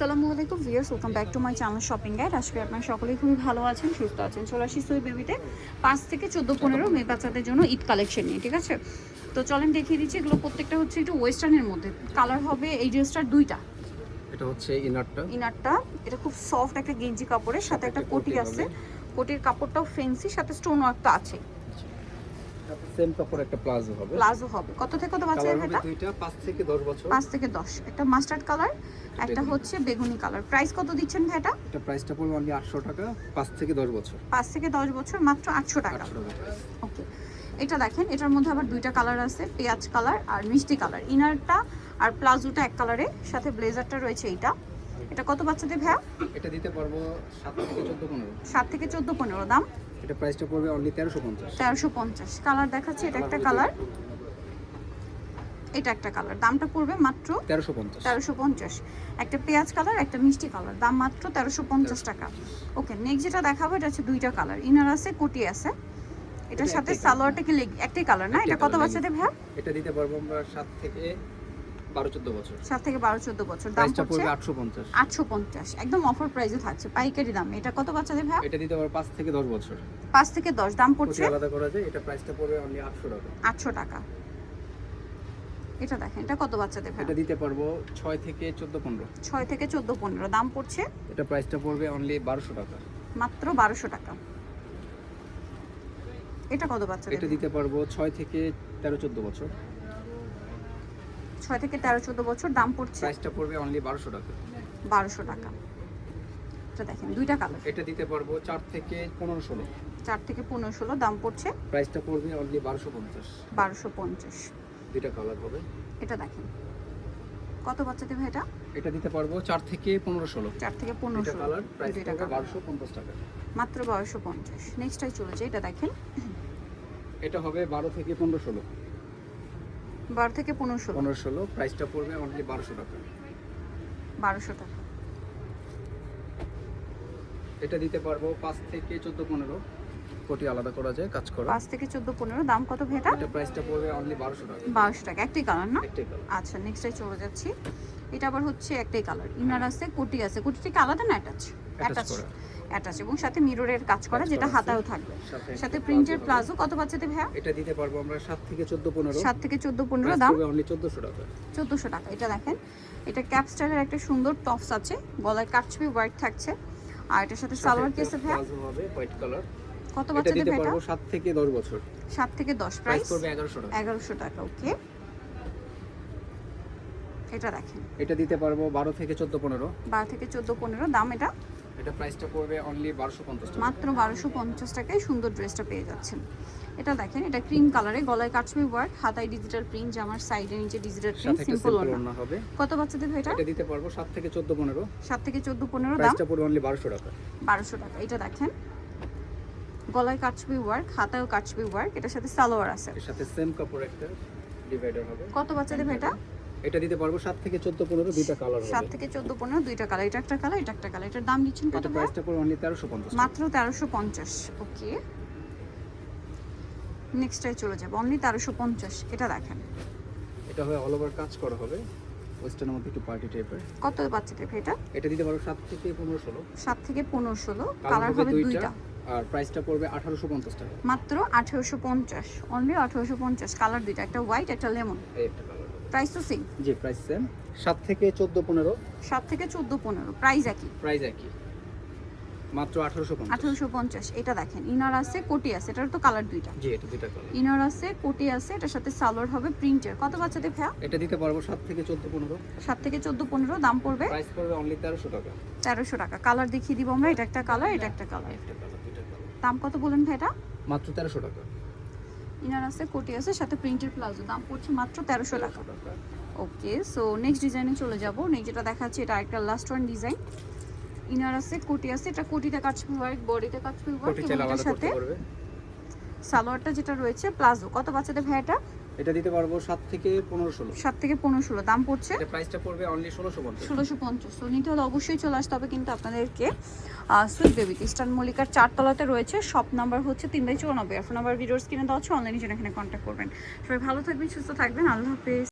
আসসালামু আলাইকুম viewers, welcome back to my channel shopping guide. আজকে আপনারা সকলেই খুবই ভালো আছেন, সুস্থ আছেন। চলে আসি সুই বেবিতে 5 থেকে 14-15 মেয়ে বাচ্চাদের জন্য ঈদ কালেকশন নিয়ে, ঠিক আছে? তো চলেন দেখিয়ে দিচ্ছি। এগুলো প্রত্যেকটা হচ্ছে একটু ওয়েস্টার্নের মধ্যে। কালার হবে এই ড্রেসটার দুইটা। এটা হচ্ছে ইনারটা এটা খুব সফট একটা গেঞ্জি কাপড়ের সাথে একটা কোটি আছে। কোটির কাপড়টাও ফেন্সি, সাথে স্টোন ওয়ার্কটা আছে। সেম কাপড় একটা প্লাজো হবে। কত থেকে কত বাচ্চাদের এটা? দুইটা 5 থেকে 10 বছর। 5 থেকে 10। একটা মাস্টার্ড কালার, একটা হচ্ছে বেগুনি কালার। প্রাইস কত দিচ্ছেন ভাইটা? এটা প্রাইসটা পড়বে অনলি 800 টাকা। 5 থেকে 10 বছর। 5 থেকে 10 বছর মাত্র 800 টাকা। ওকে, এটা দেখেন, এটার মধ্যে আবার দুইটা কালার আছে, পেঁয়াজ কালার আর মিষ্টি কালার। ইনারটা আর প্লাজোটা এক কালারে, সাথে ব্লেজারটা রয়েছে এইটা। এটা কত বাচ্চাদের ভাইয়া? এটা দিতে পারবো 7 থেকে 14 15। 7 থেকে 14 15 দাম। এটা প্রাইসটা পড়বে অনলি 1350। 1350। কালার দেখাচ্ছি, এটা একটা কালার, এটা একটা কালার। দামটা পড়বে মাত্র 1350। 1350। একটা পেঁয়াজ কালার, একটা মিষ্টি কালার, দাম মাত্র 1350 টাকা। ওকে, নেক্সট যেটা দেখাবো এটা হচ্ছে দুইটা কালার, ইনার আছে, কোটি আছে। এটার সাথে সালোয়ারটা কি একটাই কালার না? এটা কত বাচ্চাদের ভাইয়া? এটা দিতে পারবো আমরা 7 থেকে 12 14 বছর। 7 থেকে 12 14 বছর। দাম পড়বে 850। 850, একদম অফার প্রাইসে থাকছে, পাইকারি দাম। এটা কত বাচ্চাদের ভাইয়া? এটা দিতে পারবো 5 থেকে 10 বছর। 5 থেকে 10, দাম পড়ছে আলাদা করা যায়। এটা প্রাইসটা পড়বে অনলি 800 টাকা। 800 টাকা। এটা দেখেন, এটা কত বাচ্চাদের ভাইয়া? এটা দিতে পারবো 6 থেকে 14 15। 6 থেকে 14 15, দাম পড়ছে এটা প্রাইসটা পড়বে অনলি 1200 টাকা। মাত্র 1200 টাকা। এটা কত বাচ্চাদের? এটা দিতে পারবো 6 থেকে 13 14 বছর। 6 থেকে 13 14 বছর, দাম পড়ছে প্রাইসটা পড়বে অনলি 1200 টাকা। 1200 টাকা। এটা দেখেন, দুইটা কালার। এটা দিতে পারবো 4 থেকে 15 16। 4 থেকে 15 16, দাম পড়ছে প্রাইসটা পড়বে অনলি 1250। 1250। দুইটা কালার হবে। এটা দেখেন, কত বাচ্চাদের ভাই এটা? এটা দিতে পারবো 4 থেকে 15 16। 4 থেকে 15 দুইটা 16, কালার, প্রাইস দুইটা পড়বে কালার, 1250 টাকা। মাত্র 1250। নেক্সটটাই চলে যায়, এটা দেখেন, এটা হবে 12 থেকে 15 16। 12 থেকে 15 16, 15 16, প্রাইসটা পড়বে অনলি 1200 টাকা। 1200 টাকা। এটা দিতে পারবো 5 থেকে 14 15। কোটি আলাদা করা যায়, কাজ করা। 5 থেকে 14 15, দাম কত ভাই এটা? এটা প্রাইসটা পড়বে অনলি 1200 টাকা। 1200 টাকা। একটাই কালার না? একটাই কালার। আচ্ছা, নেক্সটটাই চলে যাচ্ছি। এটা আবার হচ্ছে একটাই কালার, ইনার আছে, কোটি আছে। কোটিটা কি আলাদা না অ্যাটাচ? অ্যাটাচ এবং সাথে মিররের কাজ করা, যেটা হাতায়ও থাকবে, সাথে প্রিন্টের প্লাজো। কত বাচ্চাদের ভাইয়া? এটা দিতে পারবো আমরা 7 থেকে 14 15। 7 থেকে 14 15, দাম অনলি 1400 টাকা। 1400 টাকা। এটা দেখেন, এটা ক্যাপ স্টাইলের একটা সুন্দর টপস আছে, গলায় কাটছবি ওয়ার্ক থাকছে, আর এটার সাথে সালোয়ার কি আছে ভাইয়া? প্লাজো হবে হোয়াইট কালার। কত এটা বাচ্চাদের দিতে ভাইয়া? পারবো 7 থেকে 10 বছর। 7 থেকে 10, প্রাইস প্রাইস পড়বে 1100 টাকা। 1100 টাকা। ওকে, এটা দেখেন, এটা দিতে পারবো 12 থেকে 14 15। 12 থেকে 14 15, দাম এটা এটা প্রাইসটা পড়বে অনলি 1250 টাকা। মাত্র 1250 টাকায় সুন্দর ড্রেসটা পেয়ে যাচ্ছেন। এটা দেখেন, এটা ক্রিম কালারে, গলায় কাটছবি ওয়ার্ক, হাতায় ডিজিটাল প্রিন্ট, জামার সাইডে নিচে ডিজিটাল প্রিন্ট, সিম্পল ওড়না হবে। কত বাচ্চাদের ভাই এটা? এটা দিতে পারবো 7 থেকে 14 15। 7 থেকে 14 15, দাম প্রাইসটা পড়বে অনলি 1200 টাকা। 1200 টাকা। এটা দেখেন, গলায় কাটছবি ওয়ার্ক, হাতায়ও কাটছবি ওয়ার্ক, এটার সাথে সালোয়ার আছে। এর সাথে সেম কাপড় একটা ডিভাইডার হবে। কত বাচ্চাদের ভাই এটা? এটা দিতে পারবো 7 থেকে 14 15, দুইটা কালার হবে। 7 থেকে 14 15, দুইটা কালার, এটা একটা কালার, এটা একটা কালার। এটার দাম দিচ্ছেন কত এটা ভাই? প্রাইসটা পড়বে অনলি 1350। মাত্র 1350। ওকে, নেক্সটটাই চলে যাব, অনলি 1350। এটা দেখেন, এটা হবে অল ওভার কাজ করা হবে, ওয়েস্টার্নের মধ্যে একটু পার্টি টাইপের। কত বাচ্চাদের ভাই এটা? এটা দিতে পারবো 7 থেকে 15 16। 7 থেকে 15 16, কালার হবে দুইটা, আর প্রাইসটা পড়বে 1850 টাকা। মাত্র 1850, অনলি 1850। কালার দুইটা, একটা হোয়াইট, একটা লেমন। এই একটা কালার হবে। প্রাইস তো সেম? জি, প্রাইস সেম। 7 থেকে 14 15। 7 থেকে 14 15, প্রাইস একই, প্রাইস একই, মাত্র 1850। 1850। এটা দেখেন, ইনার আছে, কোটি আছে, এটার তো কালার দুইটা। জি, এটা দুইটা কালার। ইনার আছে, কোটি আছে, এটার সাথে সালোয়ার হবে প্রিন্টের। কত বাচ্চাদের ভাইয়া? এটা দিতে পারবো 7 থেকে 14 15। 7 থেকে 14 15, দাম পড়বে প্রাইস পড়বে অনলি 1300 টাকা। 1300 টাকা। কালার দেখিয়ে দিব আমরা, এটা একটা কালার, এটা একটা কালার। একটা কালার, দুইটা কালার। দাম কত বলেন ভাই এটা? মাত্র 1300 টাকা। ইনার আছে, কোটি আছে, সাথে প্রিন্টের প্লাজো, দাম পড়ছে মাত্র 1300 টাকা। ওকে, সো নেক্সট ডিজাইনে চলে যাব। নেক্সট যেটা দেখাচ্ছি, এটা একটা লাস্ট ওয়ান ডিজাইন। ইনার আছে, কোটি আছে, এটা কোটিতে কাটছবি ওয়ার্ক, বডিতে কাটছবি ওয়ার্ক, কোটি এবং চাইলে এটার আলাদা করতে সাথে পারবে। সালোয়ারটা যেটা রয়েছে প্লাজো। কত বাচ্চাদের ভাই এটা? এটা দিতে পারবো 7 থেকে 15 16। 7 থেকে 15 16, দাম পড়ছে এটা প্রাইসটা পড়বে অনলি 1650। 1650। তো নিতে হলে অবশ্যই চলে আসতে হবে কিন্তু আপনাদেরকে সুইট বেবিতে, ইস্টার্ন মল্লিকার 4 তলাতে রয়েছে। শপ নাম্বার হচ্ছে 3/94। ফোন নাম্বার ভিডিওস কিনে দেওয়া হচ্ছে, অনলাইনে জন্য এখানে কন্ট্যাক্ট করবেন। সবাই ভালো থাকবেন, সুস্থ থাকবেন, আল্লাহ হাফেজ।